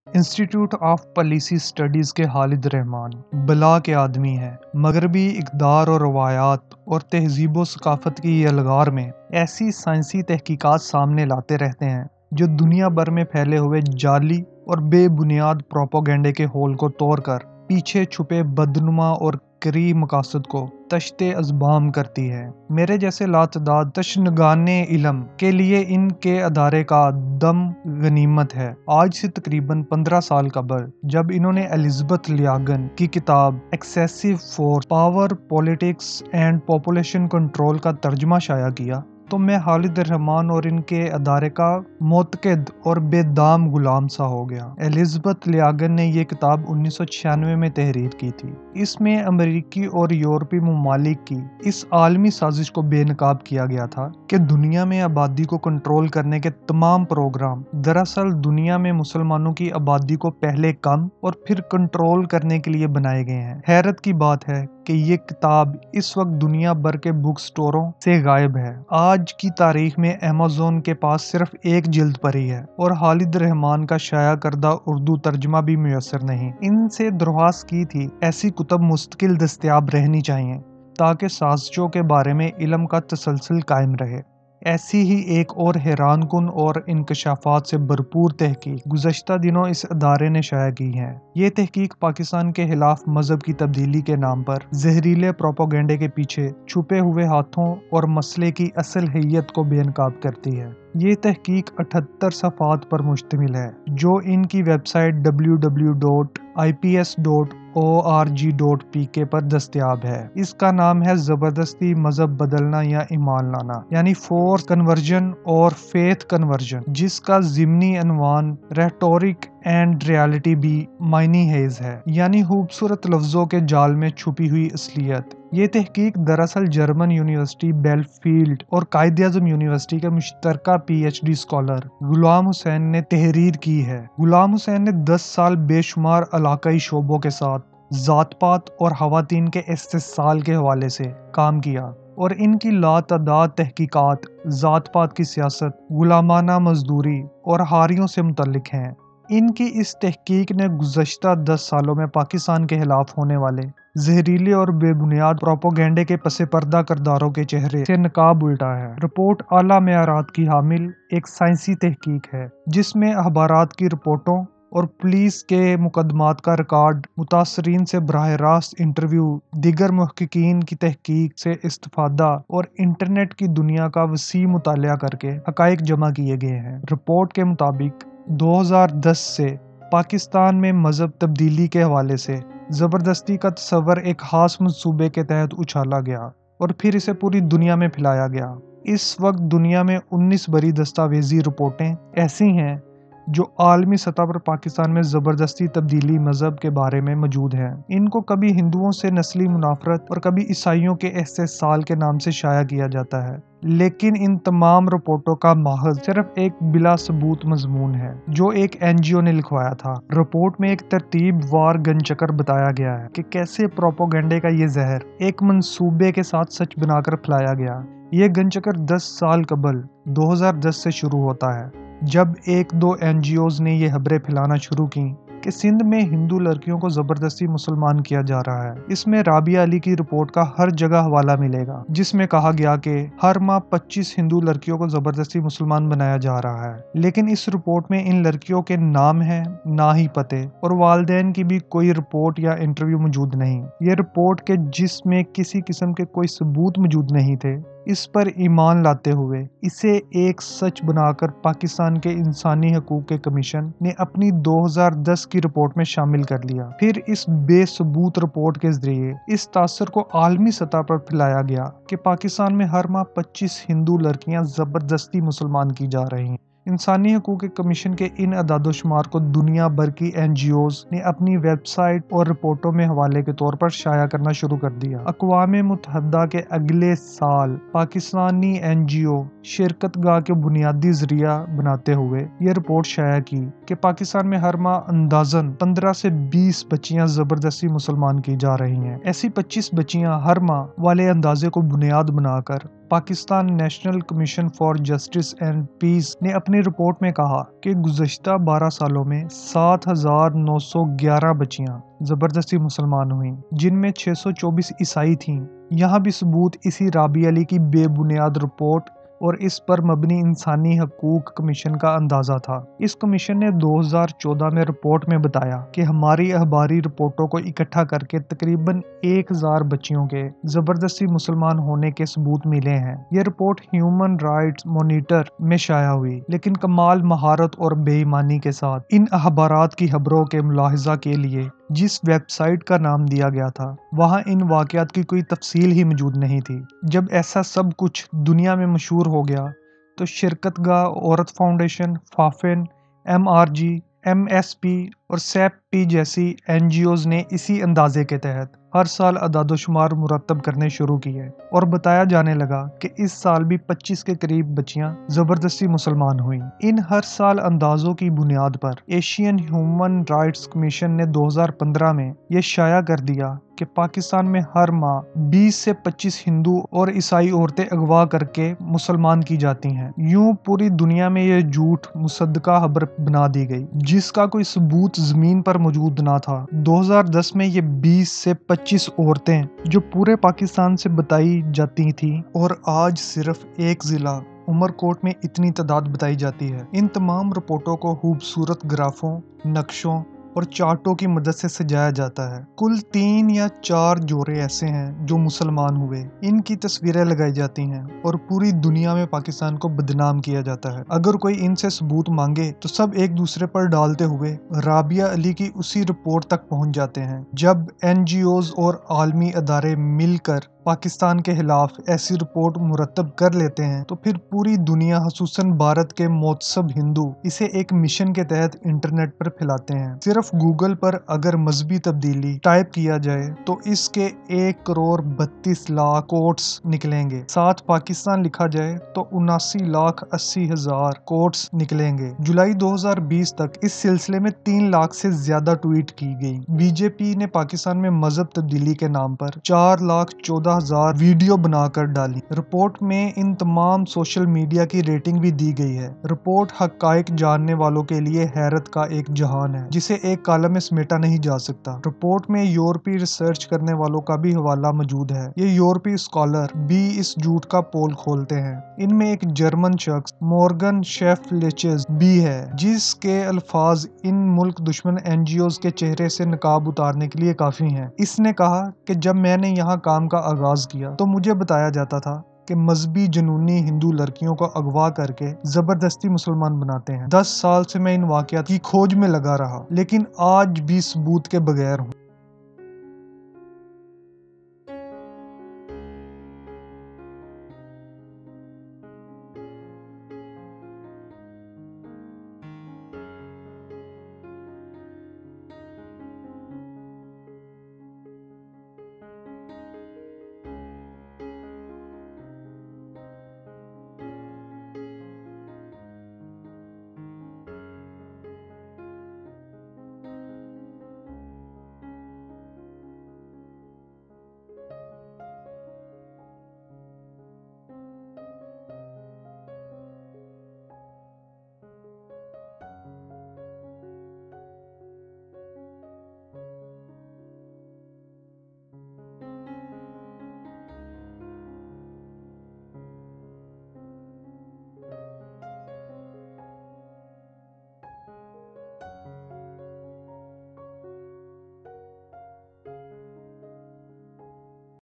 Institute of policy studies کے خالد رحمان بلا کے آدمی ہیں۔ مغربی اقدار اور روایات اور تہذیب و ثقافت کی یلغار میں ایسی سائنسی تحقیقات سامنے لاتے رہتے ہیں جو دنیا بھر میں پھیلے ہوئے جعلی اور بے بنیاد پروپیگنڈے کے ہول کو توڑ کر پیچھے چھپے بدنما اور کری مقاصد کو تشت ازبام کرتی ہے۔ میرے جیسے لاتعداد تشنگان علم کے لیے ان کے ادارے کا دم غنیمت ہے۔ آج سے تقریباً 15 سال قبل جب انہوں نے الزبتھ لیاگن کی کتاب excessive force power politics and population control کا ترجمہ شائع کیا تو میں خالد رحمان اور ان کے ادارے کا معتقد اور بے دام غلام سا ہو گیا۔ الزبتھ لیاگن نے یہ کتاب 1996 میں تحریر کی تھی۔ اس میں امریکی اور یورپی ممالک کی اس عالمی سازش کو بے نقاب کیا گیا تھا کہ دنیا میں آبادی کو کنٹرول کرنے کے تمام پروگرام دراصل دنیا میں مسلمانوں کی آبادی کو پہلے کم اور پھر کنٹرول کرنے کے لیے بنائے گئے ہیں۔ حیرت کی بات ہے کہ یہ کتاب اس وقت دنیا بھر کے بک سٹوروں سے غائب ہے۔ آج کی تاریخ میں ایمیزون کے پاس صرف ایک جلد پڑی ہے اور خالد رحمان کا شائع کردہ اردو ترجمہ بھی میسر نہیں۔ ان سے درخواست کی تھی ایسی کتب مستقل دستیاب رہنی چاہیے تاکہ سازشوں کے بارے میں علم کا تسلسل قائم رہے۔ ایسی ہی ایک اور حیران کن اور انکشافات سے بھرپور تحقیق گزشتہ دنوں اس ادارے نے شائع کی ہے۔ یہ تحقیق پاکستان کے خلاف مذہب کی تبدیلی کے نام پر زہریلے پروپیگنڈے کے پیچھے چھپے ہوئے ہاتھوں اور مسئلے کی اصل حیت کو بے نقاب کرتی ہے۔ یہ تحقیق 78 صفحات پر مشتمل ہے جو ان کی ویب سائٹ www.ips.org.pk پر دستیاب ہے۔ اس کا نام ہے زبردستی مذہب بدلنا یا ایمان لانا، یعنی فورس کنورژن اور فیتھ کنورژن، جس کا ضمنی عنوان ریٹورک اینڈ ریالٹی بھی معنی خیز ہے، یعنی خوبصورت لفظوں کے جال میں چھپی ہوئی اصلیت۔ یہ تحقیق دراصل جرمن یونیورسٹی بیل فیلڈ اور قائد اعظم یونیورسٹی کے مشترکہ P H D scholar Ghulam حسین نے تحریر کی ہے۔ غلام حسین نے 10 سال بے شمار علاقائی شعبوں کے ساتھ ذات پات اور خواتین کے استحصال کے حوالے سے کام کیا اور ان کی لاتعداد تحقیقات ذات پات کی سیاست، غلامانہ مزدوری اور حاریوں سے متعلق ہیں۔ ان کی اس تحقیق نے گزشتہ 10 سالوں میں پاکستان کے خلاف ہونے والے زہریلے اور بے بنیاد پروپیگنڈے کے پس پردہ کرداروں کے چہرے سے نقاب الٹا ہے۔ رپورٹ اعلیٰ معیارات کی حامل ایک سائنسی تحقیق ہے جس میں اخبارات کی رپورٹوں اور پولیس کے مقدمات کا ریکارڈ، متاثرین سے براہ راست انٹرویو، دیگر محققین کی تحقیق سے استفادہ اور انٹرنیٹ کی دنیا کا وسیع مطالعہ کر کے حقائق جمع کیے گئے ہیں۔ رپورٹ کے مطابق 2010 سے پاکستان میں مذہب تبدیلی کے حوالے سے زبردستی کا تصور ایک خاص منصوبے کے تحت اچھالا گیا اور پھر اسے پوری دنیا میں پھیلایا گیا۔ اس وقت دنیا میں 19 بڑی دستاویزی رپورٹیں ایسی ہیں جو عالمی سطح پر پاکستان میں زبردستی تبدیلی مذہب کے بارے میں موجود ہیں۔ ان کو کبھی ہندوؤں سے نسلی منافرت اور کبھی عیسائیوں کے استحصال کے نام سے شائع کیا جاتا ہے، لیکن ان تمام رپورٹوں کا ماخذ صرف ایک بلا ثبوت مضمون ہے جو ایک این جی او نے لکھوایا تھا۔ رپورٹ میں ایک ترتیب وار گن چکر بتایا گیا ہے کہ کیسے پروپیگنڈے کا یہ زہر ایک منصوبے کے ساتھ سچ بنا کر پھیلایا گیا۔ یہ گن چکر 10 سال قبل 2010 سے شروع ہوتا ہے جب ایک دو این جی اوز نے یہ خبریں پھیلانا شروع کی کہ سندھ میں ہندو لڑکیوں کو زبردستی مسلمان کیا جا رہا ہے۔ اس میں رابعہ علی کی رپورٹ کا ہر جگہ حوالہ ملے گا جس میں کہا گیا کہ ہر ماہ 25 ہندو لڑکیوں کو زبردستی مسلمان بنایا جا رہا ہے، لیکن اس رپورٹ میں ان لڑکیوں کے نام ہیں نہ ہی پتے، اور والدین کی بھی کوئی رپورٹ یا انٹرویو موجود نہیں۔ یہ رپورٹ کے جس میں کسی قسم کے کوئی ثبوت موجود نہیں تھے، اس پر ایمان لاتے ہوئے اسے ایک سچ بنا کر پاکستان کے انسانی حقوق کے کمیشن نے اپنی 2010 کی رپورٹ میں شامل کر لیا۔ پھر اس بے ثبوت رپورٹ کے ذریعے اس تاثر کو عالمی سطح پر پھیلایا گیا کہ پاکستان میں ہر ماہ 25 ہندو لڑکیاں زبردستی مسلمان کی جا رہی ہیں۔ انسانی حقوق کمیشن کے ان اعداد و شمار کو دنیا بھر کی این جی اوز نے اپنی ویب سائٹ اور رپورٹوں میں حوالے کے طور پر شائع کرنا شروع کر دیا۔ اقوام متحدہ کے اگلے سال پاکستانی این جی او شرکت گاہ کے بنیادی ذریعہ بناتے ہوئے یہ رپورٹ شائع کی کہ پاکستان میں ہر ماہ اندازاً 15 سے 20 بچیاں زبردستی مسلمان کی جا رہی ہیں۔ ایسی 25 بچیاں ہر ماہ والے اندازے کو بنیاد بنا کر Pakistan national commission for justice and peace نے اپنی رپورٹ میں کہا کہ گزشتہ 12 سالوں میں 7,911 بچیاں زبردستی مسلمان ہوئیں، جن میں 624 عیسائی تھیں۔ یہاں بھی ثبوت اسی رابعہ علی کی بے بنیاد رپورٹ اور اس پر مبنی انسانی حقوق کمیشن کا اندازہ تھا۔ اس کمیشن نے 2014 میں رپورٹ میں بتایا کہ ہماری اخباری رپورٹوں کو اکٹھا کر کے تقریباً 1000 بچیوں کے زبردستی مسلمان ہونے کے ثبوت ملے ہیں۔ یہ رپورٹ ہیومن رائٹس مانیٹر میں شائع ہوئی، لیکن کمال مہارت اور بے ایمانی کے ساتھ ان اخبارات کی خبروں کے ملاحظہ کے لیے جس ویب سائٹ کا نام دیا گیا تھا وہاں ان واقعات کی کوئی تفصیل ہی موجود نہیں تھی۔ جب ایسا سب کچھ دنیا میں مشہور ہو گیا تو شرکت گاہ عورت فاؤنڈیشن، فافن، MRG، MSP اور سیپ پی جیسی NGOز نے اسی اندازے کے تحت ہر سال اعداد و شمار مرتب کرنے شروع کیے اور بتایا جانے لگا کہ اس سال بھی 25 کے قریب بچیاں زبردستی مسلمان ہوئیں۔ ان ہر سال اندازوں کی بنیاد پر ایشین ہیومن رائٹس کمیشن نے 2015 میں یہ شائع کر دیا کہ پاکستان میں ہر ماہ 20 سے 25 ہندو اور عیسائی عورتیں اغوا کر کے مسلمان کی جاتی ہیں۔ یوں پوری دنیا میں یہ جھوٹ مصدقہ خبر بنا دی گئی جس کا کوئی ثبوت زمین پر موجود نہ تھا۔ 2010 میں یہ 20 سے 25 عورتیں جو پورے پاکستان سے بتائی جاتی تھیں اور آج صرف ایک ضلع عمر کوٹ میں اتنی تعداد بتائی جاتی ہے۔ ان تمام رپورٹوں کو خوبصورت گرافوں، نقشوں اور چارٹوں کی مدد سے سجایا جاتا ہے۔ کل 3 یا 4 جوڑے ایسے ہیں جو مسلمان ہوئے، ان کی تصویریں لگائی جاتی ہیں اور پوری دنیا میں پاکستان کو بدنام کیا جاتا ہے۔ اگر کوئی ان سے ثبوت مانگے تو سب ایک دوسرے پر ڈالتے ہوئے رابعہ علی کی اسی رپورٹ تک پہنچ جاتے ہیں۔ جب NGOز اور عالمی ادارے مل کر پاکستان کے خلاف ایسی رپورٹ مرتب کر لیتے ہیں تو پھر پوری دنیا خصوصاً بھارت کے معتصب ہندو اسے ایک مشن کے تحت انٹرنیٹ پر پھیلاتے ہیں۔ صرف گوگل پر اگر مذہبی تبدیلی ٹائپ کیا جائے تو اس کے 1,32,00,000 کوٹس نکلیں گے۔ ساتھ پاکستان لکھا جائے تو 79,80,000 کوٹس نکلیں گے۔ جولائی 2020 تک اس سلسلے میں 3 لاکھ سے زیادہ ٹویٹ کی گئی۔ BJP نے پاکستان میں مذہب تبدیلی کے نام پر 4,14,000 ویڈیو بنا کر ڈالی۔ رپورٹ میں ان تمام سوشل میڈیا کی ریٹنگ بھی دی گئی ہے۔ رپورٹ حقائق جاننے والوں کے لیے حیرت کا ایک جہان ہے جسے ایک کالم میں سمیٹا نہیں جا سکتا۔ رپورٹ میں یورپی ریسرچ کرنے والوں کا بھی حوالہ موجود ہے۔ یہ یورپی اسکالر بھی اس جھوٹ کا پول کھولتے ہیں۔ ان میں ایک جرمن شخص مورگن شیفلیچز بھی ہے جس کے الفاظ ان ملک دشمن NGOز کے چہرے سے نقاب اتارنے کے لیے کافی ہیں۔ اس نے کہا کہ جب میں نے یہاں کام کا آغاز کیا تو مجھے بتایا جاتا تھا کہ مذہبی جنونی ہندو لڑکیوں کو اغوا کر کے زبردستی مسلمان بناتے ہیں۔ 10 سال سے میں ان واقعات کی کھوج میں لگا رہا لیکن آج بھی ثبوت کے بغیر ہوں۔